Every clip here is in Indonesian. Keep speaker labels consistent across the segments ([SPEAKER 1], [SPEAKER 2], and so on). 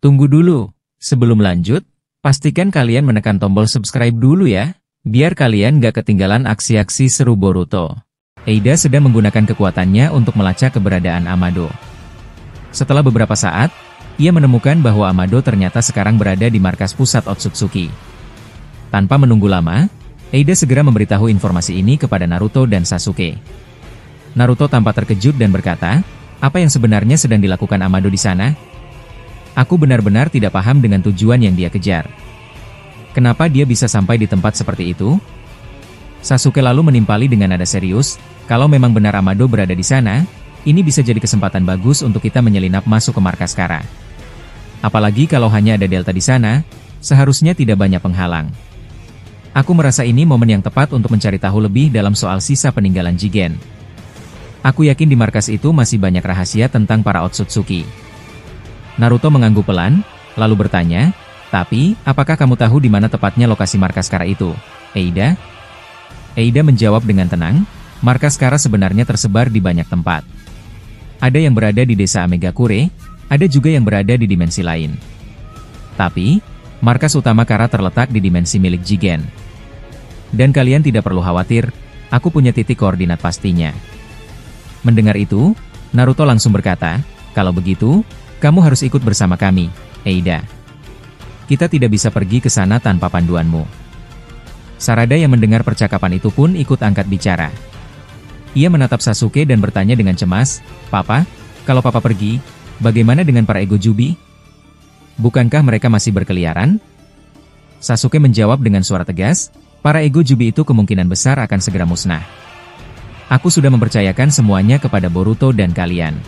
[SPEAKER 1] Tunggu dulu, sebelum lanjut, pastikan kalian menekan tombol subscribe dulu ya, biar kalian gak ketinggalan aksi-aksi seru Boruto. Eida sedang menggunakan kekuatannya untuk melacak keberadaan Amado. Setelah beberapa saat, ia menemukan bahwa Amado ternyata sekarang berada di markas pusat Otsutsuki. Tanpa menunggu lama, Eida segera memberitahu informasi ini kepada Naruto dan Sasuke. Naruto tampak terkejut dan berkata, "Apa yang sebenarnya sedang dilakukan Amado di sana? Aku benar-benar tidak paham dengan tujuan yang dia kejar. Kenapa dia bisa sampai di tempat seperti itu?" Sasuke lalu menimpali dengan nada serius, "Kalau memang benar Amado berada di sana, ini bisa jadi kesempatan bagus untuk kita menyelinap masuk ke markas Kara. Apalagi kalau hanya ada Delta di sana, seharusnya tidak banyak penghalang. Aku merasa ini momen yang tepat untuk mencari tahu lebih dalam soal sisa peninggalan Jigen. Aku yakin di markas itu masih banyak rahasia tentang para Otsutsuki." Naruto mengangguk pelan, lalu bertanya, "Tapi, apakah kamu tahu di mana tepatnya lokasi markas Kara itu, Eida?" Eida menjawab dengan tenang, "Markas Kara sebenarnya tersebar di banyak tempat. Ada yang berada di desa Amegakure, ada juga yang berada di dimensi lain. Tapi, markas utama Kara terletak di dimensi milik Jigen. Dan kalian tidak perlu khawatir, aku punya titik koordinat pastinya." Mendengar itu, Naruto langsung berkata, "Kalau begitu, kamu harus ikut bersama kami, Eida. Kita tidak bisa pergi ke sana tanpa panduanmu." Sarada yang mendengar percakapan itu pun ikut angkat bicara. Ia menatap Sasuke dan bertanya dengan cemas, "Papa, kalau Papa pergi, bagaimana dengan para Ego Jubi? Bukankah mereka masih berkeliaran?" Sasuke menjawab dengan suara tegas, "Para Ego Jubi itu kemungkinan besar akan segera musnah. Aku sudah mempercayakan semuanya kepada Boruto dan kalian.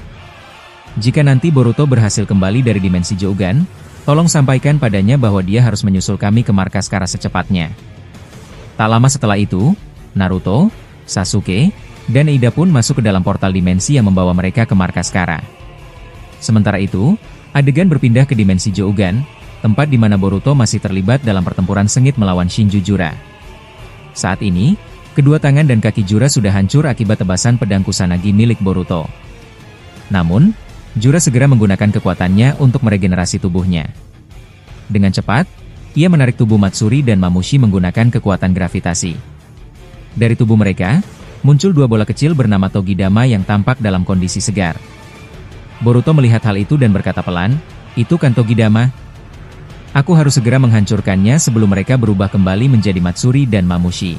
[SPEAKER 1] Jika nanti Boruto berhasil kembali dari dimensi Jougan, tolong sampaikan padanya bahwa dia harus menyusul kami ke markas Kara secepatnya." Tak lama setelah itu, Naruto, Sasuke, dan Eida pun masuk ke dalam portal dimensi yang membawa mereka ke markas Kara. Sementara itu, adegan berpindah ke dimensi Jougan, tempat di mana Boruto masih terlibat dalam pertempuran sengit melawan Shinjujura. Saat ini, kedua tangan dan kaki Jura sudah hancur akibat tebasan pedang Kusanagi milik Boruto. Namun, Jura segera menggunakan kekuatannya untuk meregenerasi tubuhnya. Dengan cepat, ia menarik tubuh Matsuri dan Mamushi menggunakan kekuatan gravitasi. Dari tubuh mereka, muncul dua bola kecil bernama Togidama yang tampak dalam kondisi segar. Boruto melihat hal itu dan berkata pelan, "Itu kan Togidama? Aku harus segera menghancurkannya sebelum mereka berubah kembali menjadi Matsuri dan Mamushi."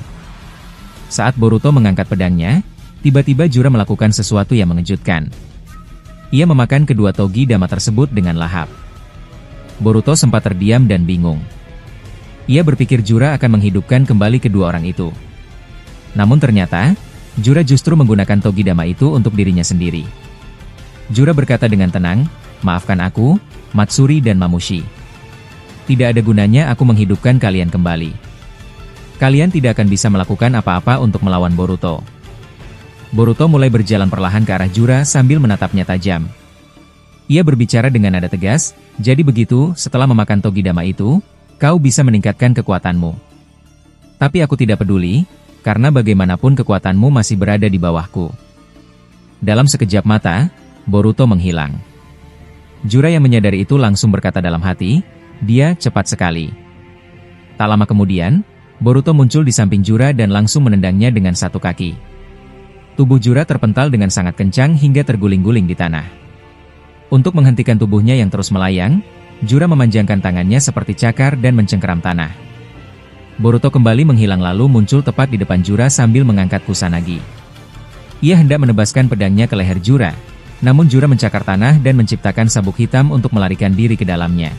[SPEAKER 1] Saat Boruto mengangkat pedangnya, tiba-tiba Jura melakukan sesuatu yang mengejutkan. Ia memakan kedua Togidama tersebut dengan lahap. Boruto sempat terdiam dan bingung. Ia berpikir Jura akan menghidupkan kembali kedua orang itu. Namun ternyata, Jura justru menggunakan Togidama itu untuk dirinya sendiri. Jura berkata dengan tenang, "Maafkan aku, Matsuri dan Mamushi. Tidak ada gunanya aku menghidupkan kalian kembali. Kalian tidak akan bisa melakukan apa-apa untuk melawan Boruto." Boruto mulai berjalan perlahan ke arah Jura sambil menatapnya tajam. Ia berbicara dengan nada tegas, "Jadi begitu, setelah memakan Togidama itu, kau bisa meningkatkan kekuatanmu. Tapi aku tidak peduli, karena bagaimanapun kekuatanmu masih berada di bawahku." Dalam sekejap mata, Boruto menghilang. Jura yang menyadari itu langsung berkata dalam hati, "Dia cepat sekali." Tak lama kemudian, Boruto muncul di samping Jura dan langsung menendangnya dengan satu kaki. Tubuh Jura terpental dengan sangat kencang hingga terguling-guling di tanah. Untuk menghentikan tubuhnya yang terus melayang, Jura memanjangkan tangannya seperti cakar dan mencengkeram tanah. Boruto kembali menghilang lalu muncul tepat di depan Jura sambil mengangkat Kusanagi. Ia hendak menebaskan pedangnya ke leher Jura, namun Jura mencakar tanah dan menciptakan sabuk hitam untuk melarikan diri ke dalamnya.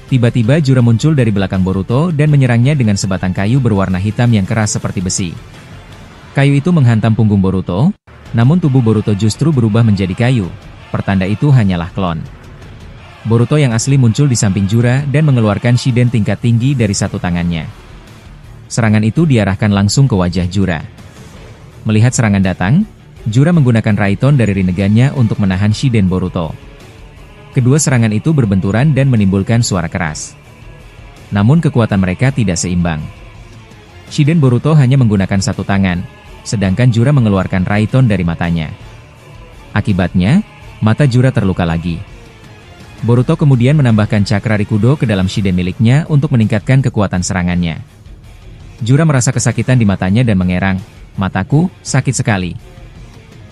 [SPEAKER 1] Tiba-tiba Jura muncul dari belakang Boruto dan menyerangnya dengan sebatang kayu berwarna hitam yang keras seperti besi. Kayu itu menghantam punggung Boruto, namun tubuh Boruto justru berubah menjadi kayu, pertanda itu hanyalah klon. Boruto yang asli muncul di samping Jura dan mengeluarkan Shiden tingkat tinggi dari satu tangannya. Serangan itu diarahkan langsung ke wajah Jura. Melihat serangan datang, Jura menggunakan Raiton dari Rinnegan-nya untuk menahan Shiden Boruto. Kedua serangan itu berbenturan dan menimbulkan suara keras. Namun kekuatan mereka tidak seimbang. Shiden Boruto hanya menggunakan satu tangan, sedangkan Jura mengeluarkan Raiton dari matanya. Akibatnya, mata Jura terluka lagi. Boruto kemudian menambahkan cakra Rikudo ke dalam Shiden miliknya untuk meningkatkan kekuatan serangannya. Jura merasa kesakitan di matanya dan mengerang, "Mataku, sakit sekali.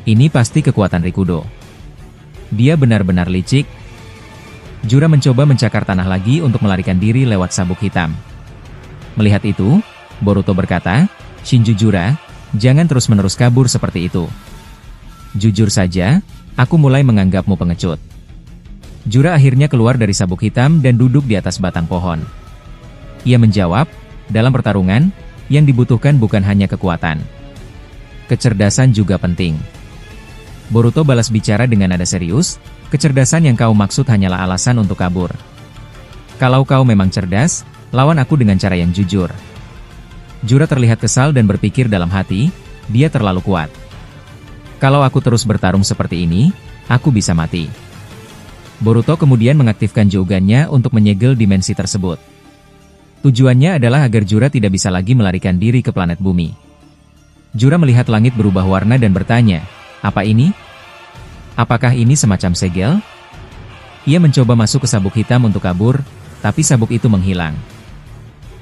[SPEAKER 1] Ini pasti kekuatan Rikudo. Dia benar-benar licik." Jura mencoba mencakar tanah lagi untuk melarikan diri lewat sabuk hitam. Melihat itu, Boruto berkata, "Shinju Jura, jangan terus-menerus kabur seperti itu. Jujur saja, aku mulai menganggapmu pengecut." Jura akhirnya keluar dari sabuk hitam dan duduk di atas batang pohon. Ia menjawab, "Dalam pertarungan, yang dibutuhkan bukan hanya kekuatan. Kecerdasan juga penting." Boruto balas bicara dengan nada serius, "Kecerdasan yang kau maksud hanyalah alasan untuk kabur. Kalau kau memang cerdas, lawan aku dengan cara yang jujur." Jura terlihat kesal dan berpikir dalam hati, dia terlalu kuat. "Kalau aku terus bertarung seperti ini, aku bisa mati." Boruto kemudian mengaktifkan Jougannya untuk menyegel dimensi tersebut. Tujuannya adalah agar Jura tidak bisa lagi melarikan diri ke planet bumi. Jura melihat langit berubah warna dan bertanya, "Apa ini? Apakah ini semacam segel?" Ia mencoba masuk ke sabuk hitam untuk kabur, tapi sabuk itu menghilang.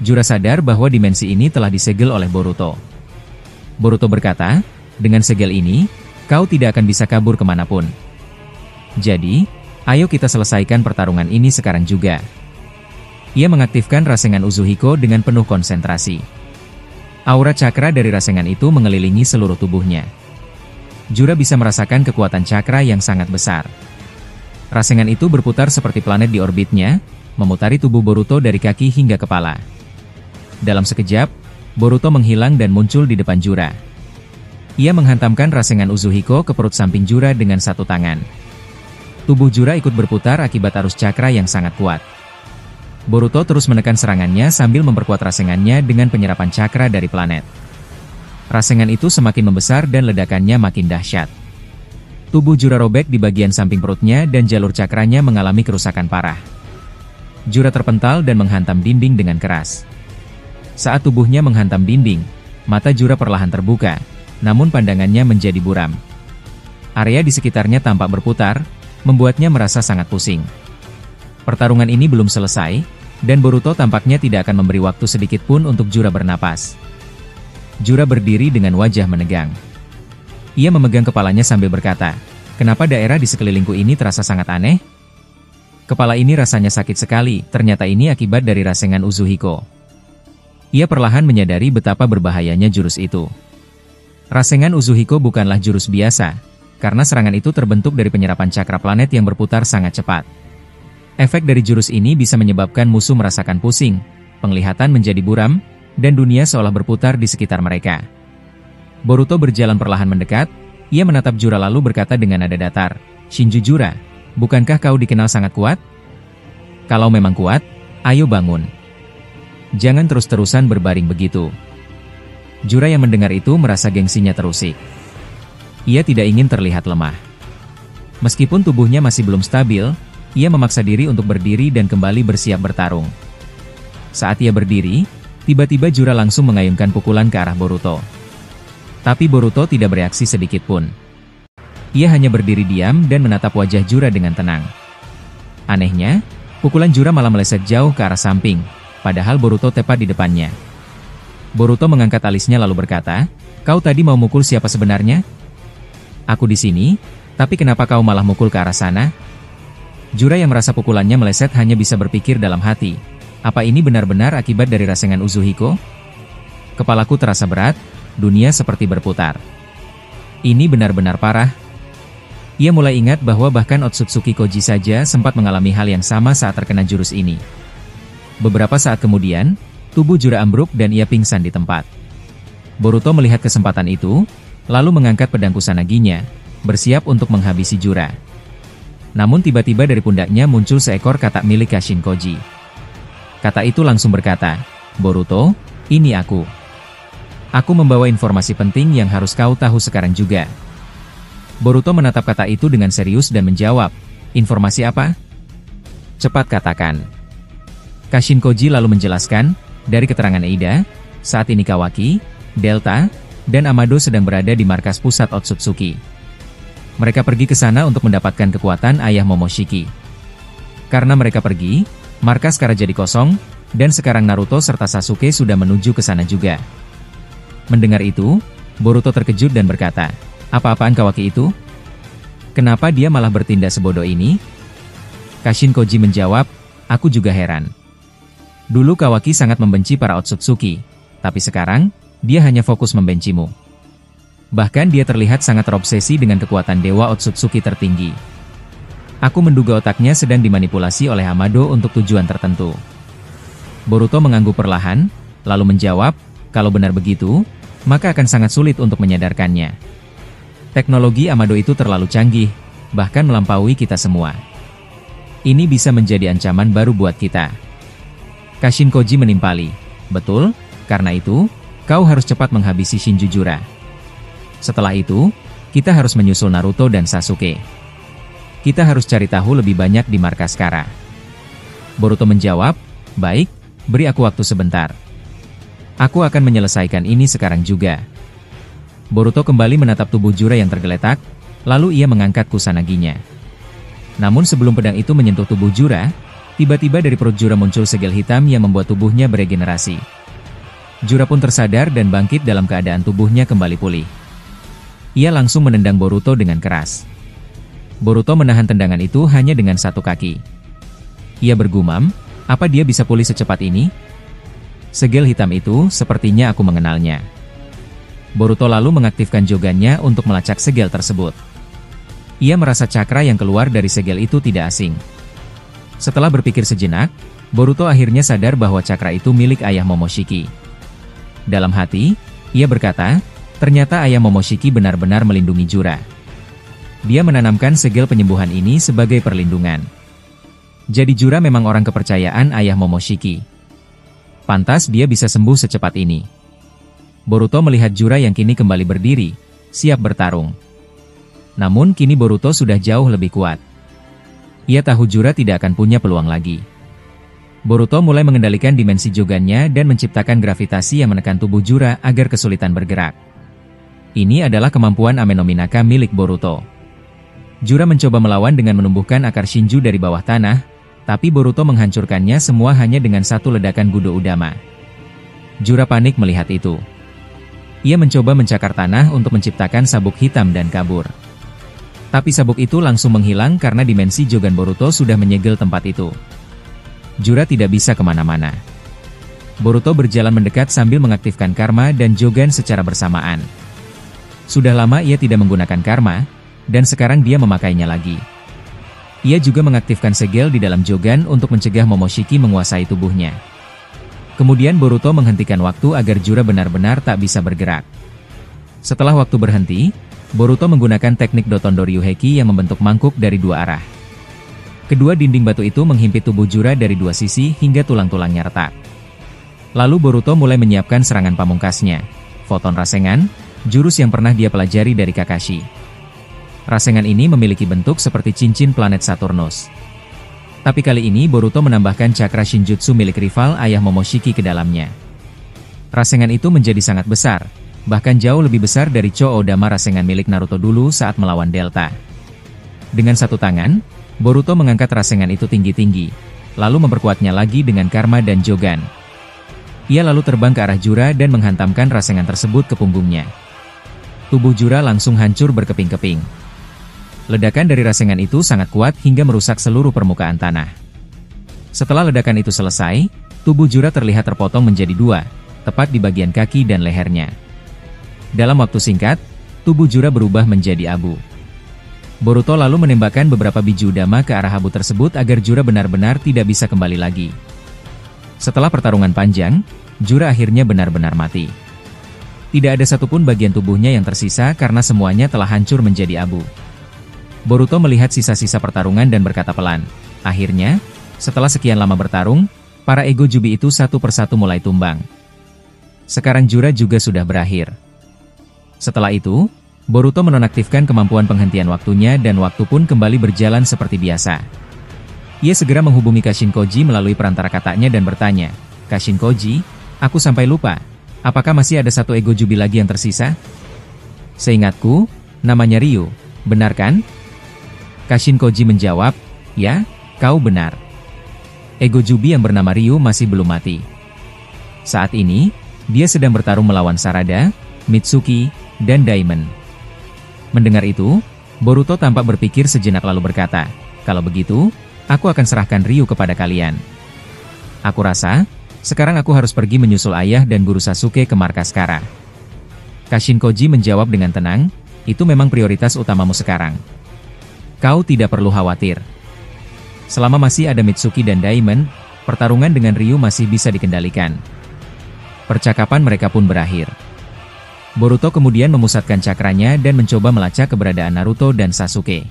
[SPEAKER 1] Jura sadar bahwa dimensi ini telah disegel oleh Boruto. Boruto berkata, "Dengan segel ini, kau tidak akan bisa kabur kemanapun. Jadi, ayo kita selesaikan pertarungan ini sekarang juga." Ia mengaktifkan Rasengan Uzuhiko dengan penuh konsentrasi. Aura cakra dari Rasengan itu mengelilingi seluruh tubuhnya. Jura bisa merasakan kekuatan cakra yang sangat besar. Rasengan itu berputar seperti planet di orbitnya, memutari tubuh Boruto dari kaki hingga kepala. Dalam sekejap, Boruto menghilang dan muncul di depan Jura. Ia menghantamkan Rasengan Uzuhiko ke perut samping Jura dengan satu tangan. Tubuh Jura ikut berputar akibat arus cakra yang sangat kuat. Boruto terus menekan serangannya sambil memperkuat rasengannya dengan penyerapan cakra dari planet. Rasengan itu semakin membesar dan ledakannya makin dahsyat. Tubuh Jura robek di bagian samping perutnya dan jalur cakranya mengalami kerusakan parah. Jura terpental dan menghantam dinding dengan keras. Saat tubuhnya menghantam dinding, mata Jura perlahan terbuka, namun pandangannya menjadi buram. Area di sekitarnya tampak berputar, membuatnya merasa sangat pusing. Pertarungan ini belum selesai, dan Boruto tampaknya tidak akan memberi waktu sedikit pun untuk Jura bernapas. Jura berdiri dengan wajah menegang. Ia memegang kepalanya sambil berkata, "Kenapa daerah di sekelilingku ini terasa sangat aneh? Kepala ini rasanya sakit sekali, ternyata ini akibat dari Rasengan Uzuhiko." Ia perlahan menyadari betapa berbahayanya jurus itu. Rasengan Uzuhiko bukanlah jurus biasa, karena serangan itu terbentuk dari penyerapan cakra planet yang berputar sangat cepat. Efek dari jurus ini bisa menyebabkan musuh merasakan pusing, penglihatan menjadi buram, dan dunia seolah berputar di sekitar mereka. Boruto berjalan perlahan mendekat, ia menatap Jura lalu berkata dengan nada datar, "Shinju Jura, bukankah kau dikenal sangat kuat? Kalau memang kuat, ayo bangun. Jangan terus-terusan berbaring begitu." Jura yang mendengar itu merasa gengsinya terusik. Ia tidak ingin terlihat lemah. Meskipun tubuhnya masih belum stabil, ia memaksa diri untuk berdiri dan kembali bersiap bertarung. Saat ia berdiri, tiba-tiba Jura langsung mengayunkan pukulan ke arah Boruto. Tapi Boruto tidak bereaksi sedikit pun. Ia hanya berdiri diam dan menatap wajah Jura dengan tenang. Anehnya, pukulan Jura malah meleset jauh ke arah samping, padahal Boruto tepat di depannya. Boruto mengangkat alisnya lalu berkata, "Kau tadi mau mukul siapa sebenarnya?" "Aku di sini, tapi kenapa kau malah mukul ke arah sana?" Jura yang merasa pukulannya meleset hanya bisa berpikir dalam hati, apa ini benar-benar akibat dari Rasengan Uzuhiko? Kepalaku terasa berat, dunia seperti berputar. Ini benar-benar parah. Ia mulai ingat bahwa bahkan Otsutsuki Koji saja sempat mengalami hal yang sama saat terkena jurus ini. Beberapa saat kemudian, tubuh Jura ambruk dan ia pingsan di tempat. Boruto melihat kesempatan itu, lalu mengangkat pedang Kusanaginya, bersiap untuk menghabisi Jura. Namun tiba-tiba dari pundaknya muncul seekor katak milik Kashin Koji. Kata itu langsung berkata, "Boruto, ini aku. Aku membawa informasi penting yang harus kau tahu sekarang juga." Boruto menatap kata itu dengan serius dan menjawab, "Informasi apa? Cepat katakan." Kashin Koji lalu menjelaskan, dari keterangan Eida, saat ini Kawaki, Delta, dan Amado sedang berada di markas pusat Otsutsuki. Mereka pergi ke sana untuk mendapatkan kekuatan ayah Momoshiki. Karena mereka pergi, markas Kara jadi kosong, dan sekarang Naruto serta Sasuke sudah menuju ke sana juga. Mendengar itu, Boruto terkejut dan berkata, "Apa-apaan Kawaki itu? Kenapa dia malah bertindak sebodoh ini?" Kashin Koji menjawab, "Aku juga heran. Dulu Kawaki sangat membenci para Otsutsuki, tapi sekarang, dia hanya fokus membencimu. Bahkan dia terlihat sangat terobsesi dengan kekuatan Dewa Otsutsuki tertinggi. Aku menduga otaknya sedang dimanipulasi oleh Amado untuk tujuan tertentu." Boruto mengangguk perlahan, lalu menjawab, "Kalau benar begitu, maka akan sangat sulit untuk menyadarkannya. Teknologi Amado itu terlalu canggih, bahkan melampaui kita semua. Ini bisa menjadi ancaman baru buat kita." Kashin Koji menimpali, "Betul, karena itu, kau harus cepat menghabisi Shinjujura. Setelah itu, kita harus menyusul Naruto dan Sasuke. Kita harus cari tahu lebih banyak di markas Kara." Boruto menjawab, "Baik, beri aku waktu sebentar. Aku akan menyelesaikan ini sekarang juga." Boruto kembali menatap tubuh Jura yang tergeletak, lalu ia mengangkat Kusanaginya. Namun sebelum pedang itu menyentuh tubuh Jura, tiba-tiba dari perut Jura muncul segel hitam yang membuat tubuhnya beregenerasi. Jura pun tersadar dan bangkit dalam keadaan tubuhnya kembali pulih. Ia langsung menendang Boruto dengan keras. Boruto menahan tendangan itu hanya dengan satu kaki. Ia bergumam, "Apa dia bisa pulih secepat ini? Segel hitam itu, sepertinya aku mengenalnya." Boruto lalu mengaktifkan Jogannya untuk melacak segel tersebut. Ia merasa cakra yang keluar dari segel itu tidak asing. Setelah berpikir sejenak, Boruto akhirnya sadar bahwa cakra itu milik ayah Momoshiki. Dalam hati, ia berkata, ternyata ayah Momoshiki benar-benar melindungi Jura. Dia menanamkan segel penyembuhan ini sebagai perlindungan. Jadi Jura memang orang kepercayaan ayah Momoshiki. Pantas dia bisa sembuh secepat ini. Boruto melihat Jura yang kini kembali berdiri, siap bertarung. Namun kini Boruto sudah jauh lebih kuat. Ia tahu Jura tidak akan punya peluang lagi. Boruto mulai mengendalikan dimensi Jogannya dan menciptakan gravitasi yang menekan tubuh Jura agar kesulitan bergerak. Ini adalah kemampuan Ame no Minaka milik Boruto. Jura mencoba melawan dengan menumbuhkan akar Shinju dari bawah tanah, tapi Boruto menghancurkannya semua hanya dengan satu ledakan Gudo Udama. Jura panik melihat itu. Ia mencoba mencakar tanah untuk menciptakan sabuk hitam dan kabur. Tapi sabuk itu langsung menghilang karena dimensi Jogan Boruto sudah menyegel tempat itu. Jura tidak bisa kemana-mana. Boruto berjalan mendekat sambil mengaktifkan karma dan Jogan secara bersamaan. Sudah lama ia tidak menggunakan karma, dan sekarang dia memakainya lagi. Ia juga mengaktifkan segel di dalam Jogan untuk mencegah Momoshiki menguasai tubuhnya. Kemudian Boruto menghentikan waktu agar Jura benar-benar tak bisa bergerak. Setelah waktu berhenti, Boruto menggunakan teknik Dotondo Ryuheki yang membentuk mangkuk dari dua arah. Kedua dinding batu itu menghimpit tubuh Jura dari dua sisi hingga tulang-tulangnya retak. Lalu Boruto mulai menyiapkan serangan pamungkasnya, Photon Rasengan, jurus yang pernah dia pelajari dari Kakashi. Rasengan ini memiliki bentuk seperti cincin planet Saturnus. Tapi kali ini Boruto menambahkan cakra Shinjutsu milik rival ayah Momoshiki ke dalamnya. Rasengan itu menjadi sangat besar, bahkan jauh lebih besar dari Cho-Odama Rasengan milik Naruto dulu saat melawan Delta. Dengan satu tangan, Boruto mengangkat Rasengan itu tinggi-tinggi, lalu memperkuatnya lagi dengan karma dan Jogan. Ia lalu terbang ke arah Jura dan menghantamkan Rasengan tersebut ke punggungnya. Tubuh Jura langsung hancur berkeping-keping. Ledakan dari Rasengan itu sangat kuat hingga merusak seluruh permukaan tanah. Setelah ledakan itu selesai, tubuh Jura terlihat terpotong menjadi dua, tepat di bagian kaki dan lehernya. Dalam waktu singkat, tubuh Jura berubah menjadi abu. Boruto lalu menembakkan beberapa biji udama ke arah abu tersebut agar Jura benar-benar tidak bisa kembali lagi. Setelah pertarungan panjang, Jura akhirnya benar-benar mati. Tidak ada satupun bagian tubuhnya yang tersisa karena semuanya telah hancur menjadi abu. Boruto melihat sisa-sisa pertarungan dan berkata pelan, akhirnya, setelah sekian lama bertarung, para ego Jubi itu satu persatu mulai tumbang. Sekarang Jura juga sudah berakhir. Setelah itu, Boruto menonaktifkan kemampuan penghentian waktunya dan waktu pun kembali berjalan seperti biasa. Ia segera menghubungi Kashin Koji melalui perantara katanya dan bertanya, Kashin Koji, aku sampai lupa, apakah masih ada satu ego Jubi lagi yang tersisa? Seingatku, namanya Ryu, benar kan? Kashin Koji menjawab, ya, Kau benar. Ego Jubi yang bernama Ryu masih belum mati. Saat ini, dia sedang bertarung melawan Sarada, Mitsuki, dan Daimon. Mendengar itu, Boruto tampak berpikir sejenak lalu berkata, "Kalau begitu, aku akan serahkan Ryu kepada kalian. Aku rasa, sekarang aku harus pergi menyusul ayah dan guru Sasuke ke markas Kara." Kashin Koji menjawab dengan tenang, "Itu memang prioritas utamamu sekarang. Kau tidak perlu khawatir. Selama masih ada Mitsuki dan Daimon, pertarungan dengan Ryu masih bisa dikendalikan." Percakapan mereka pun berakhir. Boruto kemudian memusatkan cakranya dan mencoba melacak keberadaan Naruto dan Sasuke.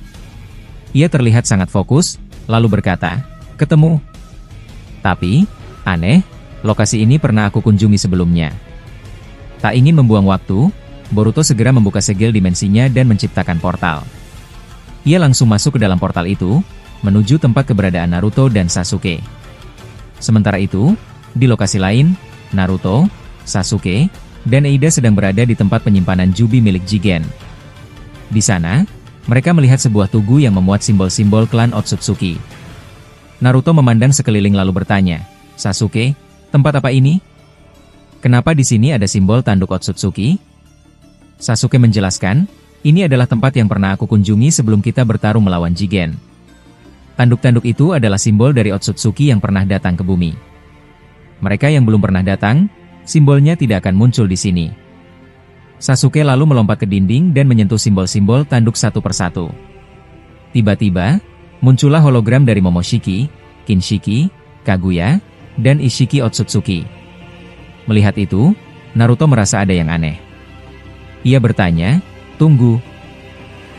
[SPEAKER 1] Ia terlihat sangat fokus, lalu berkata, "Ketemu." Tapi, aneh, lokasi ini pernah aku kunjungi sebelumnya. Tak ingin membuang waktu, Boruto segera membuka segel dimensinya dan menciptakan portal. Ia langsung masuk ke dalam portal itu, menuju tempat keberadaan Naruto dan Sasuke. Sementara itu, di lokasi lain, Naruto, Sasuke, dan Eida sedang berada di tempat penyimpanan Jubi milik Jigen. Di sana, mereka melihat sebuah tugu yang memuat simbol-simbol klan Otsutsuki. Naruto memandang sekeliling lalu bertanya, "Sasuke, tempat apa ini? Kenapa di sini ada simbol tanduk Otsutsuki?" Sasuke menjelaskan, "Ini adalah tempat yang pernah aku kunjungi sebelum kita bertarung melawan Jigen. Tanduk-tanduk itu adalah simbol dari Otsutsuki yang pernah datang ke bumi. Mereka yang belum pernah datang, simbolnya tidak akan muncul di sini." Sasuke lalu melompat ke dinding dan menyentuh simbol-simbol tanduk satu persatu. Tiba-tiba, muncullah hologram dari Momoshiki, Kinshiki, Kaguya, dan Ishiki Otsutsuki. Melihat itu, Naruto merasa ada yang aneh. Ia bertanya, "Tunggu.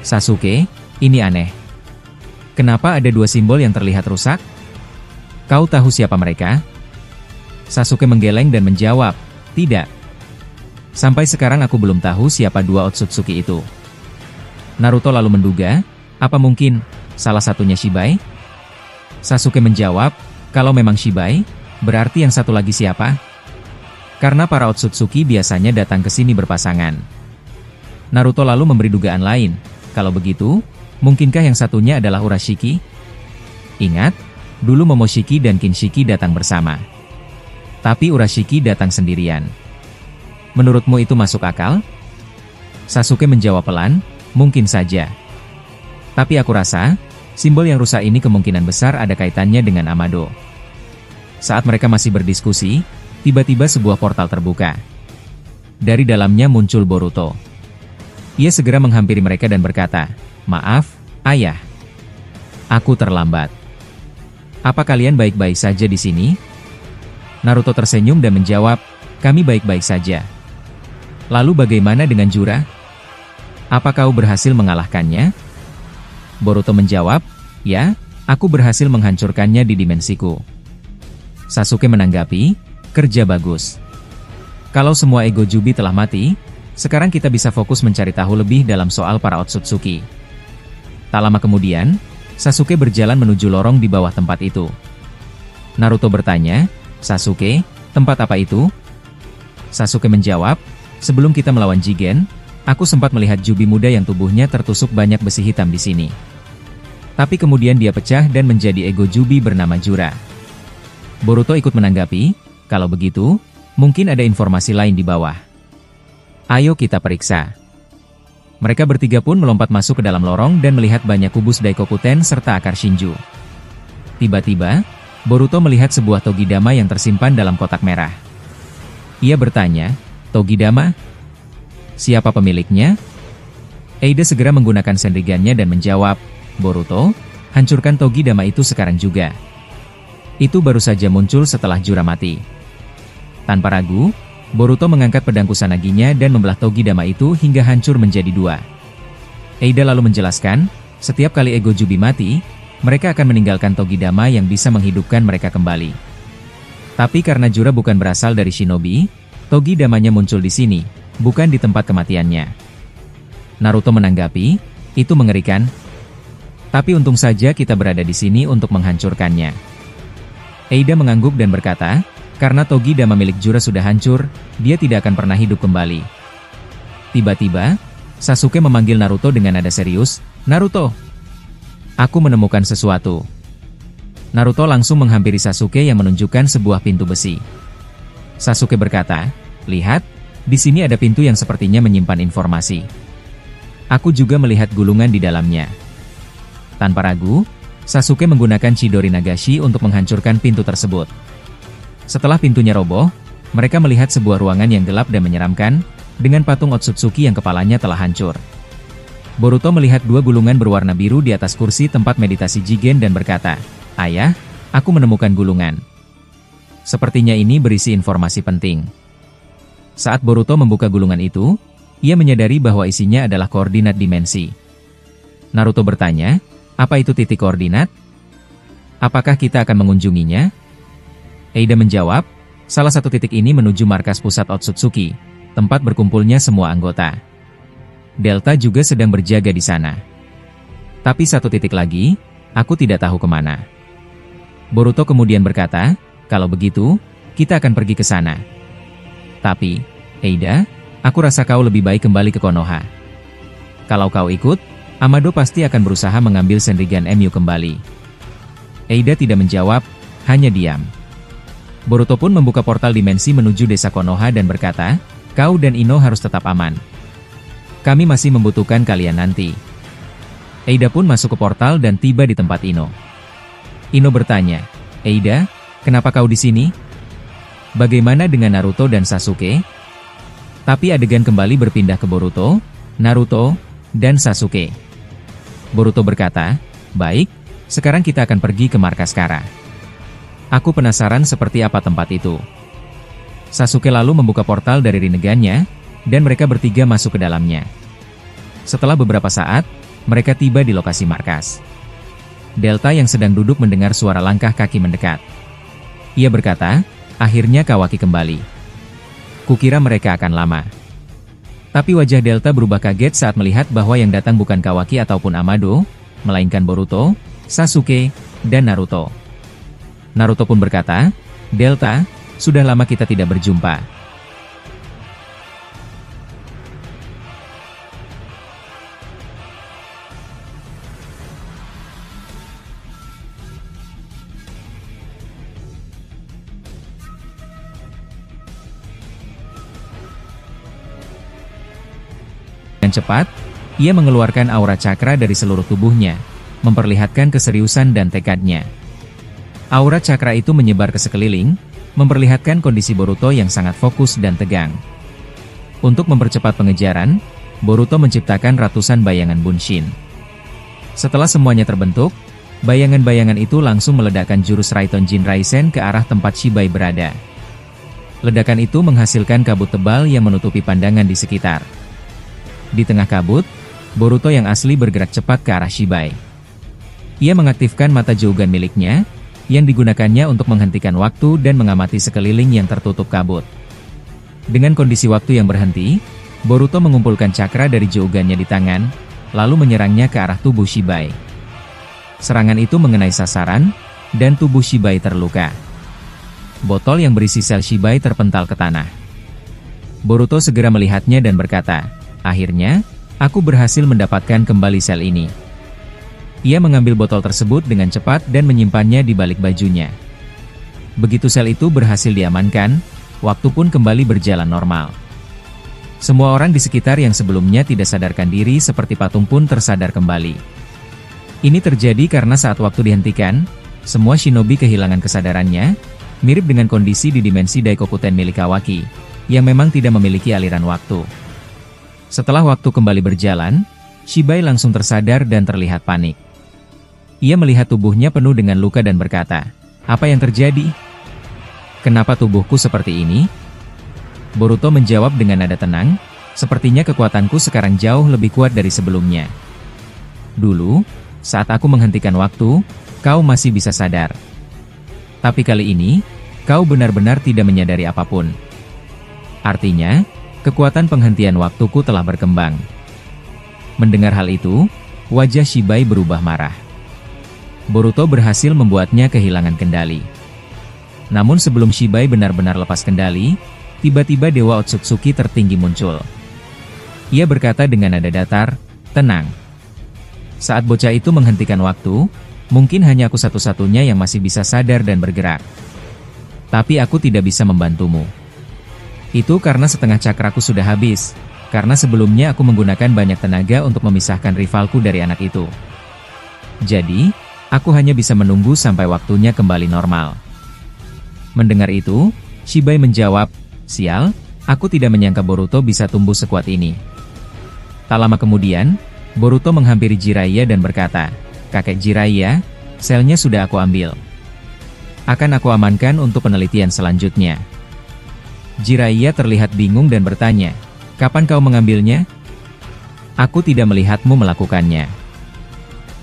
[SPEAKER 1] Sasuke, ini aneh. Kenapa ada dua simbol yang terlihat rusak? Kau tahu siapa mereka?" Sasuke menggeleng dan menjawab, "Tidak. Sampai sekarang aku belum tahu siapa dua Otsutsuki itu." Naruto lalu menduga, apa mungkin salah satunya Shibai? Sasuke menjawab, "Kalau memang Shibai, berarti yang satu lagi siapa? Karena para Otsutsuki biasanya datang ke sini berpasangan." Naruto lalu memberi dugaan lain, "Kalau begitu, mungkinkah yang satunya adalah Urashiki? Ingat, dulu Momoshiki dan Kinshiki datang bersama. Tapi Urashiki datang sendirian. Menurutmu itu masuk akal?" Sasuke menjawab pelan, "Mungkin saja. Tapi aku rasa, simbol yang rusak ini kemungkinan besar ada kaitannya dengan Amado." Saat mereka masih berdiskusi, tiba-tiba sebuah portal terbuka. Dari dalamnya muncul Boruto. Ia segera menghampiri mereka dan berkata, "Maaf, ayah. Aku terlambat. Apa kalian baik-baik saja di sini?" Naruto tersenyum dan menjawab, "Kami baik-baik saja. Lalu bagaimana dengan Jura? Apa kau berhasil mengalahkannya?" Boruto menjawab, "Ya, aku berhasil menghancurkannya di dimensiku." Sasuke menanggapi, "Kerja bagus. Kalau semua ego Jubi telah mati, sekarang kita bisa fokus mencari tahu lebih dalam soal para Otsutsuki." Tak lama kemudian, Sasuke berjalan menuju lorong di bawah tempat itu. Naruto bertanya, "Sasuke, tempat apa itu?" Sasuke menjawab, "Sebelum kita melawan Jigen, aku sempat melihat Jubi muda yang tubuhnya tertusuk banyak besi hitam di sini. Tapi kemudian dia pecah dan menjadi ego Jubi bernama Jura." Boruto ikut menanggapi, "Kalau begitu, mungkin ada informasi lain di bawah. Ayo kita periksa." Mereka bertiga pun melompat masuk ke dalam lorong dan melihat banyak kubus Daikokuten serta akar Shinju. Tiba-tiba, Boruto melihat sebuah Togidama yang tersimpan dalam kotak merah. Ia bertanya, "Togidama? Siapa pemiliknya?" Eida segera menggunakan Senrigannya dan menjawab, "Boruto, hancurkan Togidama itu sekarang juga. Itu baru saja muncul setelah Jura mati." Tanpa ragu, Boruto mengangkat pedang Kusanaginya dan membelah Togidama itu hingga hancur menjadi dua. Eida lalu menjelaskan, setiap kali ego Jubi mati, mereka akan meninggalkan Togidama yang bisa menghidupkan mereka kembali. Tapi karena Jura bukan berasal dari shinobi, Togidamanya muncul di sini, bukan di tempat kematiannya. Naruto menanggapi, "Itu mengerikan. Tapi untung saja kita berada di sini untuk menghancurkannya." Eida mengangguk dan berkata, "Karena Togidama milik Jura sudah hancur, dia tidak akan pernah hidup kembali." Tiba-tiba, Sasuke memanggil Naruto dengan nada serius, "Naruto, aku menemukan sesuatu." Naruto langsung menghampiri Sasuke yang menunjukkan sebuah pintu besi. Sasuke berkata, "Lihat, di sini ada pintu yang sepertinya menyimpan informasi. Aku juga melihat gulungan di dalamnya." Tanpa ragu, Sasuke menggunakan Chidori Nagashi untuk menghancurkan pintu tersebut. Setelah pintunya roboh, mereka melihat sebuah ruangan yang gelap dan menyeramkan, dengan patung Otsutsuki yang kepalanya telah hancur. Boruto melihat dua gulungan berwarna biru di atas kursi tempat meditasi Jigen dan berkata, "Ayah, aku menemukan gulungan. Sepertinya ini berisi informasi penting." Saat Boruto membuka gulungan itu, ia menyadari bahwa isinya adalah koordinat dimensi. Naruto bertanya, "Apa itu titik koordinat? Apakah kita akan mengunjunginya?" Eida menjawab, "Salah satu titik ini menuju markas pusat Otsutsuki, tempat berkumpulnya semua anggota. Delta juga sedang berjaga di sana. Tapi satu titik lagi, aku tidak tahu kemana." Boruto kemudian berkata, "Kalau begitu, kita akan pergi ke sana. Tapi, Eida, aku rasa kau lebih baik kembali ke Konoha. Kalau kau ikut, Amado pasti akan berusaha mengambil Senrigan MU kembali." Eida tidak menjawab, hanya diam. Boruto pun membuka portal dimensi menuju desa Konoha dan berkata, "Kau dan Ino harus tetap aman. Kami masih membutuhkan kalian nanti." Eida pun masuk ke portal dan tiba di tempat Ino. Ino bertanya, "Eida, kenapa kau di sini? Bagaimana dengan Naruto dan Sasuke?" Tapi adegan kembali berpindah ke Boruto, Naruto, dan Sasuke. Boruto berkata, "Baik, sekarang kita akan pergi ke markas Kara. Aku penasaran seperti apa tempat itu." Sasuke lalu membuka portal dari Rinnegan-nya, dan mereka bertiga masuk ke dalamnya. Setelah beberapa saat, mereka tiba di lokasi markas. Delta yang sedang duduk mendengar suara langkah kaki mendekat. Ia berkata, "Akhirnya Kawaki kembali. Kukira mereka akan lama." Tapi wajah Delta berubah kaget saat melihat bahwa yang datang bukan Kawaki ataupun Amado, melainkan Boruto, Sasuke, dan Naruto. Naruto pun berkata, "Delta, sudah lama kita tidak berjumpa." Dengan cepat, ia mengeluarkan aura cakra dari seluruh tubuhnya, memperlihatkan keseriusan dan tekadnya. Aura cakra itu menyebar ke sekeliling, memperlihatkan kondisi Boruto yang sangat fokus dan tegang. Untuk mempercepat pengejaran, Boruto menciptakan ratusan bayangan Bunshin. Setelah semuanya terbentuk, bayangan-bayangan itu langsung meledakkan jurus Raiton Jin Raisen ke arah tempat Shibai berada. Ledakan itu menghasilkan kabut tebal yang menutupi pandangan di sekitar. Di tengah kabut, Boruto yang asli bergerak cepat ke arah Shibai. Ia mengaktifkan mata Jougan miliknya, yang digunakannya untuk menghentikan waktu dan mengamati sekeliling yang tertutup kabut. Dengan kondisi waktu yang berhenti, Boruto mengumpulkan cakra dari Jougan-nya di tangan, lalu menyerangnya ke arah tubuh Shibai. Serangan itu mengenai sasaran, dan tubuh Shibai terluka. Botol yang berisi sel Shibai terpental ke tanah. Boruto segera melihatnya dan berkata, "Akhirnya, aku berhasil mendapatkan kembali sel ini." Ia mengambil botol tersebut dengan cepat dan menyimpannya di balik bajunya. Begitu sel itu berhasil diamankan, waktu pun kembali berjalan normal. Semua orang di sekitar yang sebelumnya tidak sadarkan diri seperti patung pun tersadar kembali. Ini terjadi karena saat waktu dihentikan, semua shinobi kehilangan kesadarannya, mirip dengan kondisi di dimensi Daikokuten milik Kawaki, yang memang tidak memiliki aliran waktu. Setelah waktu kembali berjalan, Shibai langsung tersadar dan terlihat panik. Ia melihat tubuhnya penuh dengan luka dan berkata, "Apa yang terjadi? Kenapa tubuhku seperti ini?" Boruto menjawab dengan nada tenang, "Sepertinya kekuatanku sekarang jauh lebih kuat dari sebelumnya. Dulu, saat aku menghentikan waktu, kau masih bisa sadar. Tapi kali ini, kau benar-benar tidak menyadari apapun. Artinya, kekuatan penghentian waktuku telah berkembang." Mendengar hal itu, wajah Shibai berubah marah. Boruto berhasil membuatnya kehilangan kendali. Namun sebelum Shibai benar-benar lepas kendali, tiba-tiba Dewa Otsutsuki tertinggi muncul. Ia berkata dengan nada datar, "Tenang." Saat bocah itu menghentikan waktu, Mungkin hanya aku satu-satunya yang masih bisa sadar dan bergerak. Tapi aku tidak bisa membantumu. Itu karena setengah cakraku sudah habis, karena sebelumnya aku menggunakan banyak tenaga untuk memisahkan rivalku dari anak itu. Jadi, aku hanya bisa menunggu sampai waktunya kembali normal. Mendengar itu, Shibai menjawab, "Sial, aku tidak menyangka Boruto bisa tumbuh sekuat ini." Tak lama kemudian, Boruto menghampiri Jiraiya dan berkata, "Kakek Jiraiya, selnya sudah aku ambil. Akan aku amankan untuk penelitian selanjutnya." Jiraiya terlihat bingung dan bertanya, "Kapan kau mengambilnya?" "Aku tidak melihatmu melakukannya."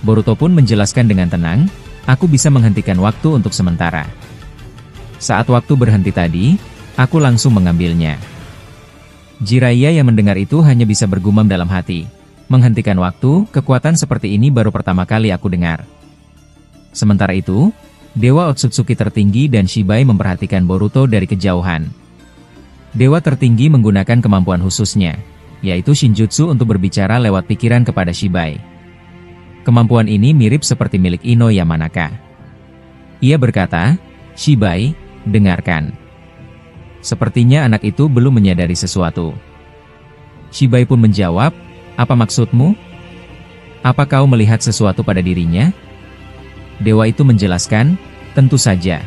[SPEAKER 1] Boruto pun menjelaskan dengan tenang, "Aku bisa menghentikan waktu untuk sementara. Saat waktu berhenti tadi, aku langsung mengambilnya." Jiraiya yang mendengar itu hanya bisa bergumam dalam hati. Menghentikan waktu, kekuatan seperti ini baru pertama kali aku dengar. Sementara itu, Dewa Otsutsuki tertinggi dan Shibai memperhatikan Boruto dari kejauhan. Dewa tertinggi menggunakan kemampuan khususnya, yaitu Shinjutsu untuk berbicara lewat pikiran kepada Shibai. Kemampuan ini mirip seperti milik Ino Yamanaka. Ia berkata, "Shibai, dengarkan." Sepertinya anak itu belum menyadari sesuatu. Shibai pun menjawab, "Apa maksudmu? Apa kau melihat sesuatu pada dirinya?" Dewa itu menjelaskan, "Tentu saja.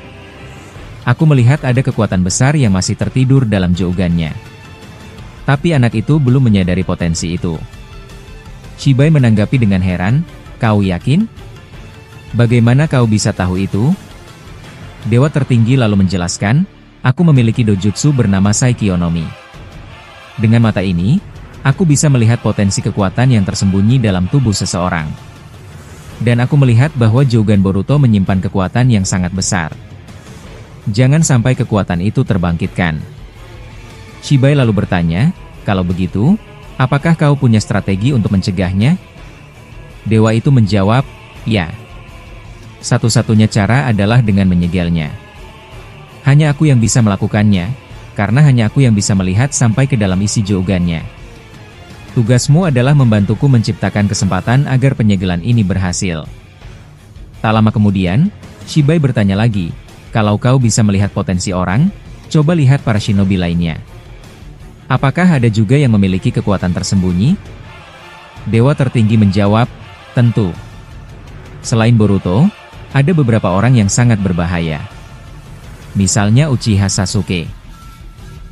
[SPEAKER 1] Aku melihat ada kekuatan besar yang masih tertidur dalam Jougannya. Tapi anak itu belum menyadari potensi itu." Shibai menanggapi dengan heran, "Kau yakin? Bagaimana kau bisa tahu itu?" Dewa tertinggi lalu menjelaskan, "Aku memiliki dojutsu bernama Saikyonomi. Dengan mata ini, aku bisa melihat potensi kekuatan yang tersembunyi dalam tubuh seseorang. Dan aku melihat bahwa Jougan Boruto menyimpan kekuatan yang sangat besar. Jangan sampai kekuatan itu terbangkitkan." Shibai lalu bertanya, "Kalau begitu, apakah kau punya strategi untuk mencegahnya?" Dewa itu menjawab, "Ya. Satu-satunya cara adalah dengan menyegelnya. Hanya aku yang bisa melakukannya, karena hanya aku yang bisa melihat sampai ke dalam isi Jougannya. Tugasmu adalah membantuku menciptakan kesempatan agar penyegelan ini berhasil." Tak lama kemudian, Shibai bertanya lagi, "Kalau kau bisa melihat potensi orang, coba lihat para shinobi lainnya. Apakah ada juga yang memiliki kekuatan tersembunyi?" Dewa tertinggi menjawab, "Tentu. Selain Boruto, ada beberapa orang yang sangat berbahaya. Misalnya Uchiha Sasuke.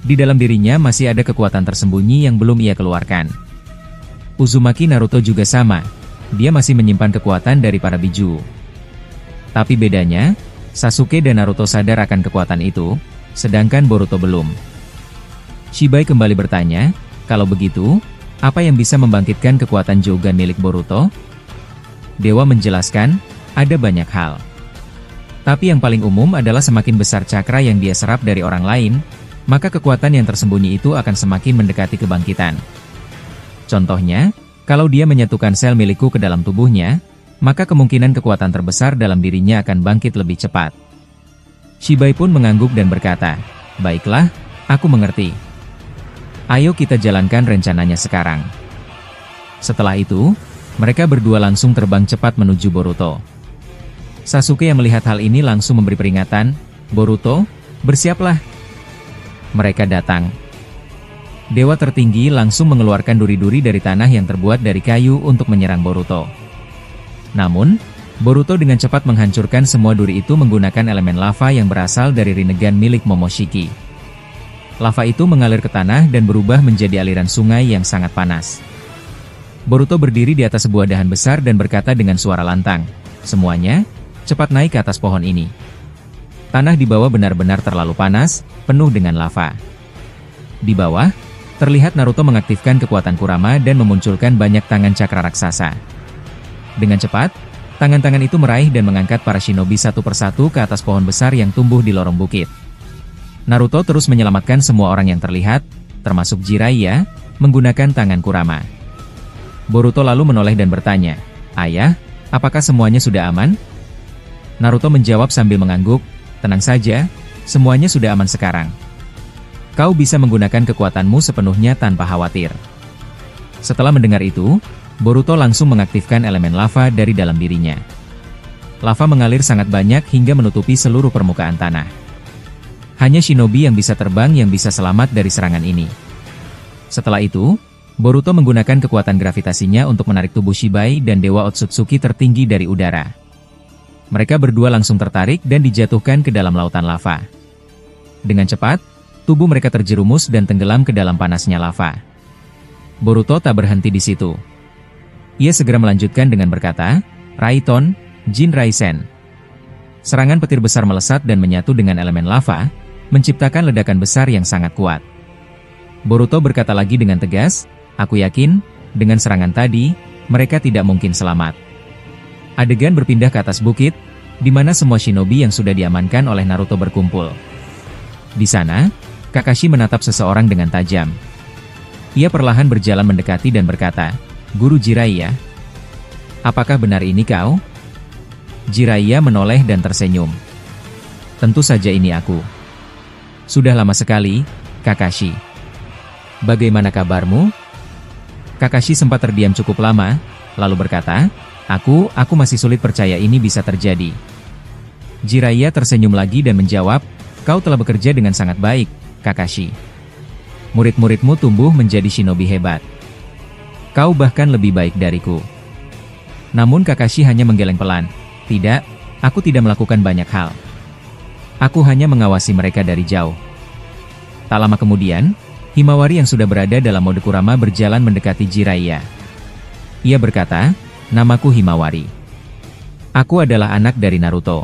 [SPEAKER 1] Di dalam dirinya masih ada kekuatan tersembunyi yang belum ia keluarkan. Uzumaki Naruto juga sama, dia masih menyimpan kekuatan dari para biju. Tapi bedanya, Sasuke dan Naruto sadar akan kekuatan itu, sedangkan Boruto belum." Shibai kembali bertanya, "Kalau begitu, apa yang bisa membangkitkan kekuatan Jougan milik Boruto?" Dewa menjelaskan, "Ada banyak hal. Tapi yang paling umum adalah semakin besar cakra yang dia serap dari orang lain, maka kekuatan yang tersembunyi itu akan semakin mendekati kebangkitan. Contohnya, kalau dia menyatukan sel milikku ke dalam tubuhnya, maka kemungkinan kekuatan terbesar dalam dirinya akan bangkit lebih cepat." Shibai pun mengangguk dan berkata, "Baiklah, aku mengerti. Ayo kita jalankan rencananya sekarang." Setelah itu, mereka berdua langsung terbang cepat menuju Boruto. Sasuke yang melihat hal ini langsung memberi peringatan, "Boruto, bersiaplah." Mereka datang. Dewa tertinggi langsung mengeluarkan duri-duri dari tanah yang terbuat dari kayu untuk menyerang Boruto. Namun, Boruto dengan cepat menghancurkan semua duri itu menggunakan elemen lava yang berasal dari Rinnegan milik Momoshiki. Lava itu mengalir ke tanah dan berubah menjadi aliran sungai yang sangat panas. Boruto berdiri di atas sebuah dahan besar dan berkata dengan suara lantang, "Semuanya, cepat naik ke atas pohon ini. Tanah di bawah benar-benar terlalu panas, penuh dengan lava." Di bawah, terlihat Naruto mengaktifkan kekuatan Kurama dan memunculkan banyak tangan cakra raksasa. Dengan cepat, tangan-tangan itu meraih dan mengangkat para shinobi satu persatu ke atas pohon besar yang tumbuh di lorong bukit. Naruto terus menyelamatkan semua orang yang terlihat, termasuk Jiraiya, menggunakan tangan Kurama. Boruto lalu menoleh dan bertanya, "Ayah, apakah semuanya sudah aman?" Naruto menjawab sambil mengangguk, "Tenang saja, semuanya sudah aman sekarang. Kau bisa menggunakan kekuatanmu sepenuhnya tanpa khawatir." Setelah mendengar itu, Boruto langsung mengaktifkan elemen lava dari dalam dirinya. Lava mengalir sangat banyak hingga menutupi seluruh permukaan tanah. Hanya shinobi yang bisa terbang yang bisa selamat dari serangan ini. Setelah itu, Boruto menggunakan kekuatan gravitasinya untuk menarik tubuh Shibai dan Dewa Otsutsuki tertinggi dari udara. Mereka berdua langsung tertarik dan dijatuhkan ke dalam lautan lava. Dengan cepat, tubuh mereka terjerumus dan tenggelam ke dalam panasnya lava. Boruto tak berhenti di situ. Ia segera melanjutkan dengan berkata, "Raiton, Jin Raisen." Serangan petir besar melesat dan menyatu dengan elemen lava, menciptakan ledakan besar yang sangat kuat. Boruto berkata lagi dengan tegas, "Aku yakin, dengan serangan tadi, mereka tidak mungkin selamat." Adegan berpindah ke atas bukit, di mana semua shinobi yang sudah diamankan oleh Naruto berkumpul. Di sana, Kakashi menatap seseorang dengan tajam. Ia perlahan berjalan mendekati dan berkata, "Guru Jiraiya, apakah benar ini kau?" Jiraiya menoleh dan tersenyum. "Tentu saja ini aku. Sudah lama sekali, Kakashi. Bagaimana kabarmu?" Kakashi sempat terdiam cukup lama, lalu berkata, Aku masih sulit percaya ini bisa terjadi." Jiraiya tersenyum lagi dan menjawab, "Kau telah bekerja dengan sangat baik, Kakashi. Murid-muridmu tumbuh menjadi shinobi hebat. Kau bahkan lebih baik dariku." Namun Kakashi hanya menggeleng pelan. "Tidak, aku tidak melakukan banyak hal. Aku hanya mengawasi mereka dari jauh." Tak lama kemudian, Himawari yang sudah berada dalam mode Kurama berjalan mendekati Jiraiya. Ia berkata, "Namaku Himawari. Aku adalah anak dari Naruto."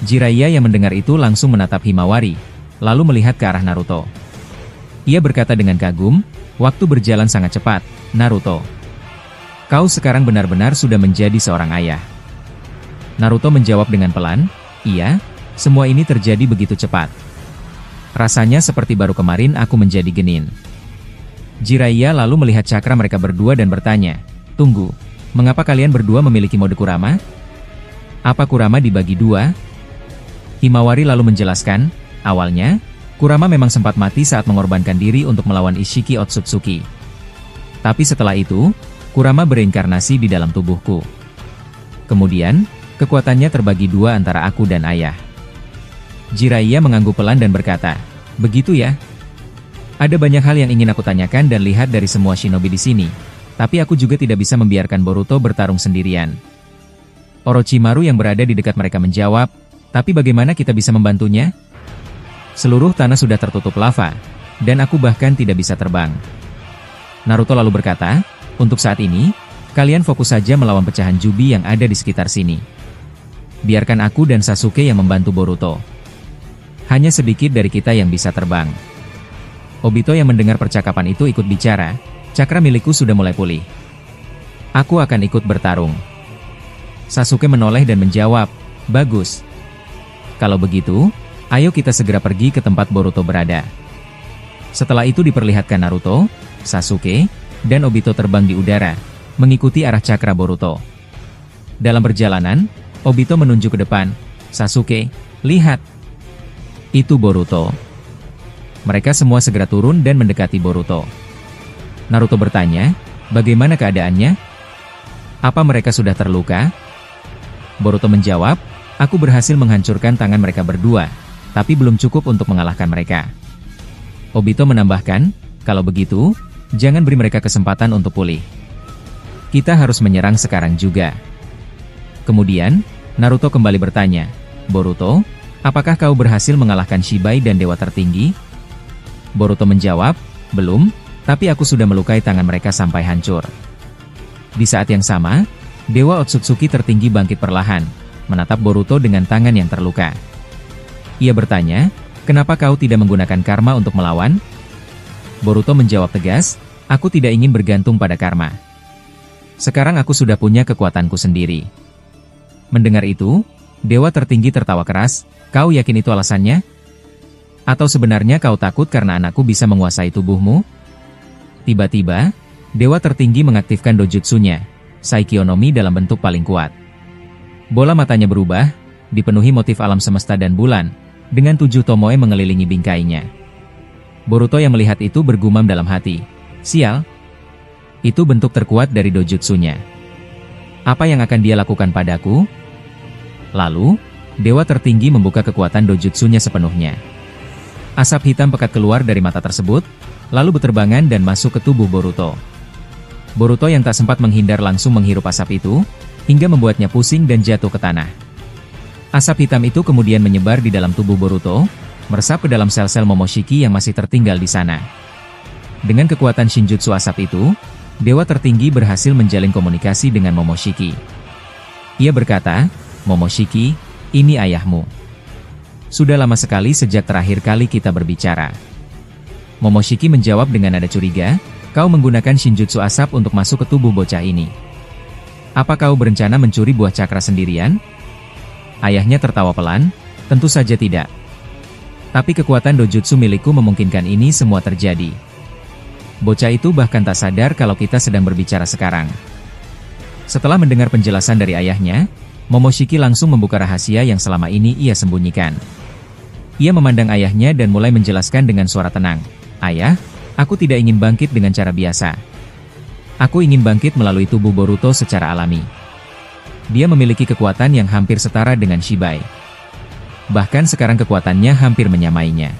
[SPEAKER 1] Jiraiya yang mendengar itu langsung menatap Himawari, lalu melihat ke arah Naruto. Ia berkata dengan kagum, "Waktu berjalan sangat cepat, Naruto. Kau sekarang benar-benar sudah menjadi seorang ayah." Naruto menjawab dengan pelan, "Iya, semua ini terjadi begitu cepat. Rasanya seperti baru kemarin aku menjadi genin." Jiraiya lalu melihat cakra mereka berdua dan bertanya, "Tunggu, mengapa kalian berdua memiliki mode Kurama? Apa Kurama dibagi dua?" Himawari lalu menjelaskan, "Awalnya, Kurama memang sempat mati saat mengorbankan diri untuk melawan Ishiki Otsutsuki. Tapi setelah itu, Kurama bereinkarnasi di dalam tubuhku. Kemudian, kekuatannya terbagi dua antara aku dan ayah." Jiraiya mengangguk pelan dan berkata, "Begitu ya? Ada banyak hal yang ingin aku tanyakan dan lihat dari semua shinobi di sini, tapi aku juga tidak bisa membiarkan Boruto bertarung sendirian." Orochimaru yang berada di dekat mereka menjawab, "Tapi bagaimana kita bisa membantunya? Seluruh tanah sudah tertutup lava, dan aku bahkan tidak bisa terbang." Naruto lalu berkata, "Untuk saat ini, kalian fokus saja melawan pecahan Jubi yang ada di sekitar sini. Biarkan aku dan Sasuke yang membantu Boruto. Hanya sedikit dari kita yang bisa terbang." Obito yang mendengar percakapan itu ikut bicara, "Cakra milikku sudah mulai pulih. Aku akan ikut bertarung." Sasuke menoleh dan menjawab, "Bagus. Kalau begitu, ayo kita segera pergi ke tempat Boruto berada." Setelah itu diperlihatkan Naruto, Sasuke, dan Obito terbang di udara, mengikuti arah cakra Boruto. Dalam perjalanan, Obito menunjuk ke depan, "Sasuke, lihat. Itu Boruto." Mereka semua segera turun dan mendekati Boruto. Naruto bertanya, "Bagaimana keadaannya? Apa mereka sudah terluka?" Boruto menjawab, "Aku berhasil menghancurkan tangan mereka berdua, tapi belum cukup untuk mengalahkan mereka." Obito menambahkan, "Kalau begitu, jangan beri mereka kesempatan untuk pulih. Kita harus menyerang sekarang juga." Kemudian, Naruto kembali bertanya, "Boruto, apakah kau berhasil mengalahkan Shibai dan Dewa Tertinggi?" Boruto menjawab, "Belum, tapi aku sudah melukai tangan mereka sampai hancur." Di saat yang sama, Dewa Otsutsuki Tertinggi bangkit perlahan, menatap Boruto dengan tangan yang terluka. Ia bertanya, "Kenapa kau tidak menggunakan karma untuk melawan?" Boruto menjawab tegas, "Aku tidak ingin bergantung pada karma. Sekarang aku sudah punya kekuatanku sendiri." Mendengar itu, Dewa Tertinggi tertawa keras, "Kau yakin itu alasannya? Atau sebenarnya kau takut karena anakku bisa menguasai tubuhmu?" Tiba-tiba, Dewa Tertinggi mengaktifkan dojutsunya, Saikyonomi dalam bentuk paling kuat. Bola matanya berubah, dipenuhi motif alam semesta dan bulan, dengan 7 tomoe mengelilingi bingkainya. Boruto yang melihat itu bergumam dalam hati, "Sial, itu bentuk terkuat dari dojutsunya. Apa yang akan dia lakukan padaku?" Lalu, dewa tertinggi membuka kekuatan dojutsunya sepenuhnya. Asap hitam pekat keluar dari mata tersebut, lalu beterbangan dan masuk ke tubuh Boruto. Boruto yang tak sempat menghindar langsung menghirup asap itu, hingga membuatnya pusing dan jatuh ke tanah. Asap hitam itu kemudian menyebar di dalam tubuh Boruto, meresap ke dalam sel-sel Momoshiki yang masih tertinggal di sana. Dengan kekuatan Shinjutsu asap itu, dewa tertinggi berhasil menjalin komunikasi dengan Momoshiki. Ia berkata, "Momoshiki, ini ayahmu. Sudah lama sekali sejak terakhir kali kita berbicara." Momoshiki menjawab dengan nada curiga, "Kau menggunakan Shinjutsu asap untuk masuk ke tubuh bocah ini. Apa kau berencana mencuri buah cakra sendirian?" Ayahnya tertawa pelan, "Tentu saja tidak. Tapi kekuatan dojutsu milikku memungkinkan ini semua terjadi." Bocah itu bahkan tak sadar kalau kita sedang berbicara sekarang. Setelah mendengar penjelasan dari ayahnya, Momoshiki langsung membuka rahasia yang selama ini ia sembunyikan. Ia memandang ayahnya dan mulai menjelaskan dengan suara tenang, "Ayah, aku tidak ingin bangkit dengan cara biasa. Aku ingin bangkit melalui tubuh Boruto secara alami. Dia memiliki kekuatan yang hampir setara dengan Shibai. Bahkan sekarang kekuatannya hampir menyamainya.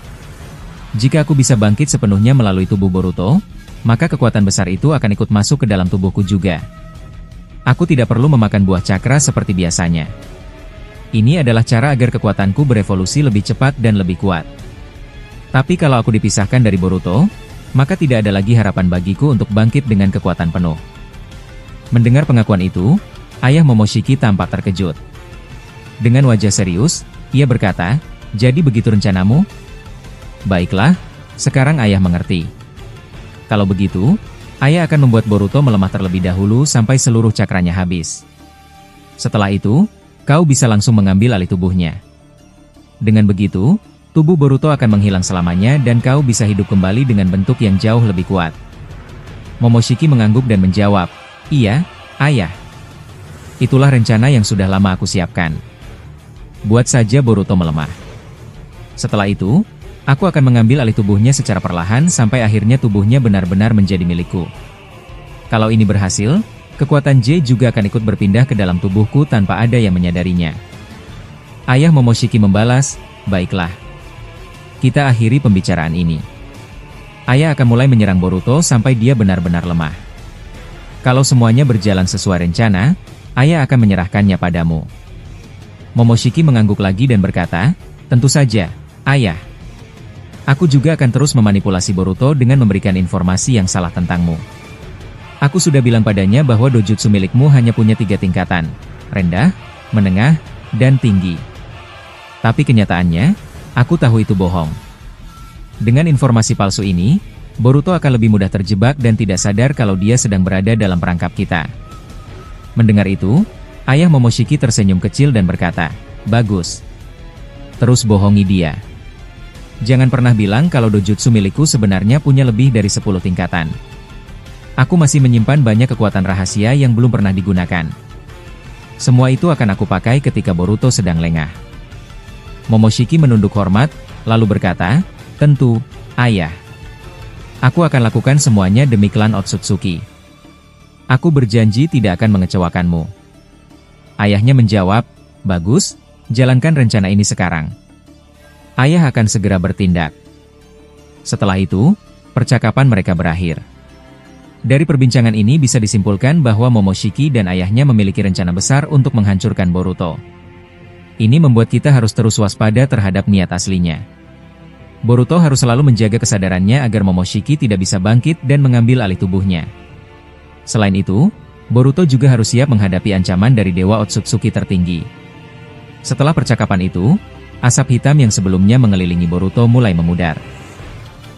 [SPEAKER 1] Jika aku bisa bangkit sepenuhnya melalui tubuh Boruto, maka kekuatan besar itu akan ikut masuk ke dalam tubuhku juga. Aku tidak perlu memakan buah cakra seperti biasanya. Ini adalah cara agar kekuatanku berevolusi lebih cepat dan lebih kuat. Tapi kalau aku dipisahkan dari Boruto, maka tidak ada lagi harapan bagiku untuk bangkit dengan kekuatan penuh." Mendengar pengakuan itu, ayah Momoshiki tampak terkejut. Dengan wajah serius, ia berkata, "Jadi begitu rencanamu? Baiklah, sekarang ayah mengerti. Kalau begitu, ayah akan membuat Boruto melemah terlebih dahulu sampai seluruh cakranya habis. Setelah itu, kau bisa langsung mengambil alih tubuhnya. Dengan begitu, tubuh Boruto akan menghilang selamanya dan kau bisa hidup kembali dengan bentuk yang jauh lebih kuat." Momoshiki mengangguk dan menjawab, "Iya, ayah. Itulah rencana yang sudah lama aku siapkan. Buat saja Boruto melemah. Setelah itu, aku akan mengambil alih tubuhnya secara perlahan sampai akhirnya tubuhnya benar-benar menjadi milikku. Kalau ini berhasil, kekuatan J juga akan ikut berpindah ke dalam tubuhku tanpa ada yang menyadarinya." Ayah Momoshiki membalas, "Baiklah. Kita akhiri pembicaraan ini. Ayah akan mulai menyerang Boruto sampai dia benar-benar lemah. Kalau semuanya berjalan sesuai rencana, ayah akan menyerahkannya padamu." Momoshiki mengangguk lagi dan berkata, "Tentu saja, ayah. Aku juga akan terus memanipulasi Boruto dengan memberikan informasi yang salah tentangmu. Aku sudah bilang padanya bahwa dojutsu milikmu hanya punya 3 tingkatan, rendah, menengah, dan tinggi. Tapi kenyataannya, aku tahu itu bohong. Dengan informasi palsu ini, Boruto akan lebih mudah terjebak dan tidak sadar kalau dia sedang berada dalam perangkap kita." Mendengar itu, ayah Momoshiki tersenyum kecil dan berkata, "Bagus. Terus bohongi dia. Jangan pernah bilang kalau dojutsu milikku sebenarnya punya lebih dari 10 tingkatan. Aku masih menyimpan banyak kekuatan rahasia yang belum pernah digunakan. Semua itu akan aku pakai ketika Boruto sedang lengah." Momoshiki menunduk hormat, lalu berkata, "Tentu, ayah. Aku akan lakukan semuanya demi klan Otsutsuki. Aku berjanji tidak akan mengecewakanmu." Ayahnya menjawab, "Bagus, jalankan rencana ini sekarang. Ayah akan segera bertindak." Setelah itu, percakapan mereka berakhir. Dari perbincangan ini bisa disimpulkan bahwa Momoshiki dan ayahnya memiliki rencana besar untuk menghancurkan Boruto. Ini membuat kita harus terus waspada terhadap niat aslinya. Boruto harus selalu menjaga kesadarannya agar Momoshiki tidak bisa bangkit dan mengambil alih tubuhnya. Selain itu, Boruto juga harus siap menghadapi ancaman dari Dewa Otsutsuki tertinggi. Setelah percakapan itu, asap hitam yang sebelumnya mengelilingi Boruto mulai memudar.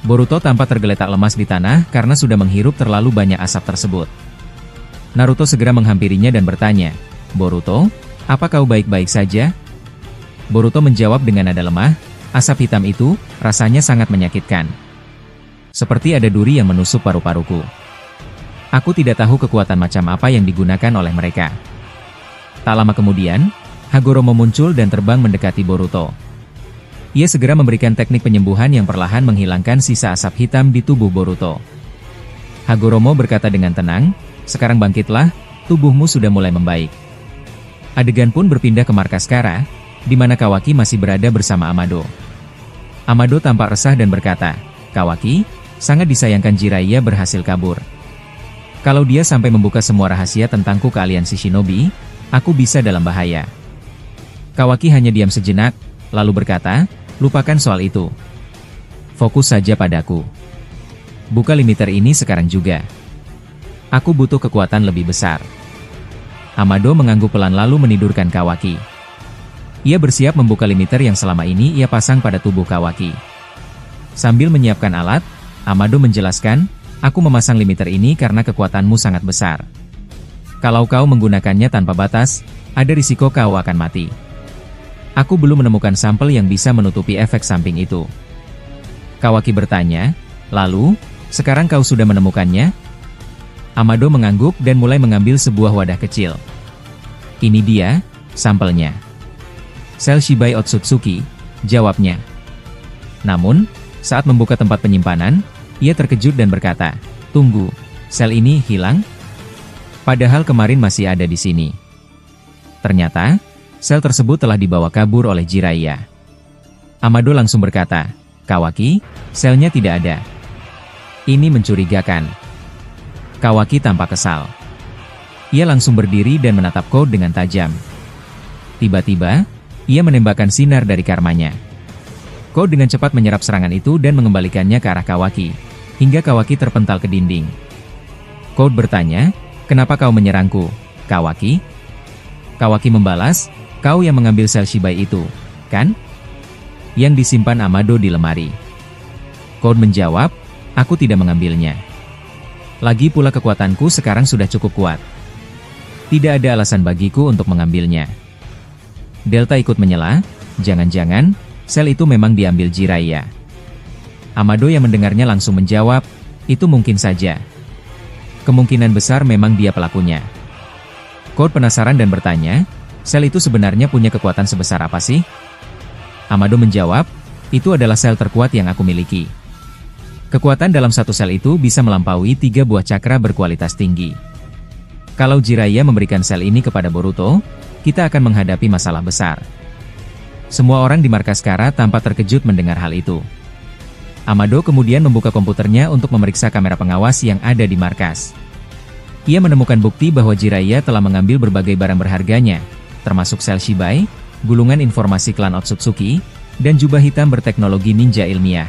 [SPEAKER 1] Boruto tampak tergeletak lemas di tanah karena sudah menghirup terlalu banyak asap tersebut. Naruto segera menghampirinya dan bertanya, "Boruto, apa kau baik-baik saja?" Boruto menjawab dengan nada lemah, "Asap hitam itu, rasanya sangat menyakitkan. Seperti ada duri yang menusuk paru-paruku. Aku tidak tahu kekuatan macam apa yang digunakan oleh mereka." Tak lama kemudian, Hagoromo muncul dan terbang mendekati Boruto. Ia segera memberikan teknik penyembuhan yang perlahan menghilangkan sisa asap hitam di tubuh Boruto. Hagoromo berkata dengan tenang, "Sekarang bangkitlah, tubuhmu sudah mulai membaik." Adegan pun berpindah ke markas Kara, di mana Kawaki masih berada bersama Amado. Amado tampak resah dan berkata, "Kawaki, sangat disayangkan Jiraiya berhasil kabur. Kalau dia sampai membuka semua rahasia tentangku ke aliansi Shinobi, aku bisa dalam bahaya." Kawaki hanya diam sejenak, lalu berkata, "Lupakan soal itu. Fokus saja padaku. Buka limiter ini sekarang juga. Aku butuh kekuatan lebih besar." Amado mengangguk pelan lalu menidurkan Kawaki. Ia bersiap membuka limiter yang selama ini ia pasang pada tubuh Kawaki. Sambil menyiapkan alat, Amado menjelaskan, "Aku memasang limiter ini karena kekuatanmu sangat besar. Kalau kau menggunakannya tanpa batas, ada risiko kau akan mati. Aku belum menemukan sampel yang bisa menutupi efek samping itu." Kawaki bertanya, "Lalu, sekarang kau sudah menemukannya?" Amado mengangguk dan mulai mengambil sebuah wadah kecil. "Ini dia, sampelnya. Sel Shibai Otsutsuki," jawabnya. Namun, saat membuka tempat penyimpanan, ia terkejut dan berkata, "Tunggu, sel ini hilang? Padahal kemarin masih ada di sini." Ternyata, sel tersebut telah dibawa kabur oleh Jiraiya. Amado langsung berkata, "Kawaki, selnya tidak ada. Ini mencurigakan." Kawaki tampak kesal. Ia langsung berdiri dan menatap Code dengan tajam. Tiba-tiba, ia menembakkan sinar dari karmanya. Code dengan cepat menyerap serangan itu dan mengembalikannya ke arah Kawaki, hingga Kawaki terpental ke dinding. Code bertanya, "Kenapa kau menyerangku, Kawaki?" Kawaki membalas, "Kau yang mengambil sel Shibai itu, kan? Yang disimpan Amado di lemari." Code menjawab, "Aku tidak mengambilnya. Lagi pula kekuatanku sekarang sudah cukup kuat. Tidak ada alasan bagiku untuk mengambilnya." Delta ikut menyela, "Jangan-jangan, sel itu memang diambil Jiraiya." Amado yang mendengarnya langsung menjawab, "Itu mungkin saja. Kemungkinan besar memang dia pelakunya." Code penasaran dan bertanya, "Sel itu sebenarnya punya kekuatan sebesar apa sih?" Amado menjawab, "Itu adalah sel terkuat yang aku miliki. Kekuatan dalam satu sel itu bisa melampaui 3 buah cakra berkualitas tinggi. Kalau Jiraiya memberikan sel ini kepada Boruto, kita akan menghadapi masalah besar." Semua orang di markas Kara tampak terkejut mendengar hal itu. Amado kemudian membuka komputernya untuk memeriksa kamera pengawas yang ada di markas. Ia menemukan bukti bahwa Jiraiya telah mengambil berbagai barang berharganya, termasuk sel Shibai, gulungan informasi klan Otsutsuki, dan jubah hitam berteknologi ninja ilmiah.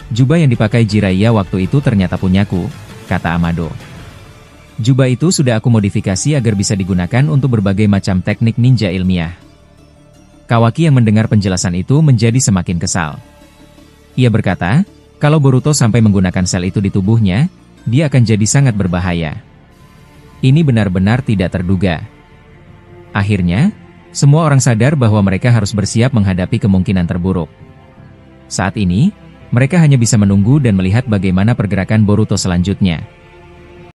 [SPEAKER 1] "Jubah yang dipakai Jiraiya waktu itu ternyata punyaku," kata Amado. "Jubah itu sudah aku modifikasi agar bisa digunakan untuk berbagai macam teknik ninja ilmiah." Kawaki yang mendengar penjelasan itu menjadi semakin kesal. Ia berkata, kalau Boruto sampai menggunakan sel itu di tubuhnya, dia akan jadi sangat berbahaya. Ini benar-benar tidak terduga. Akhirnya, semua orang sadar bahwa mereka harus bersiap menghadapi kemungkinan terburuk. Saat ini, mereka hanya bisa menunggu dan melihat bagaimana pergerakan Boruto selanjutnya.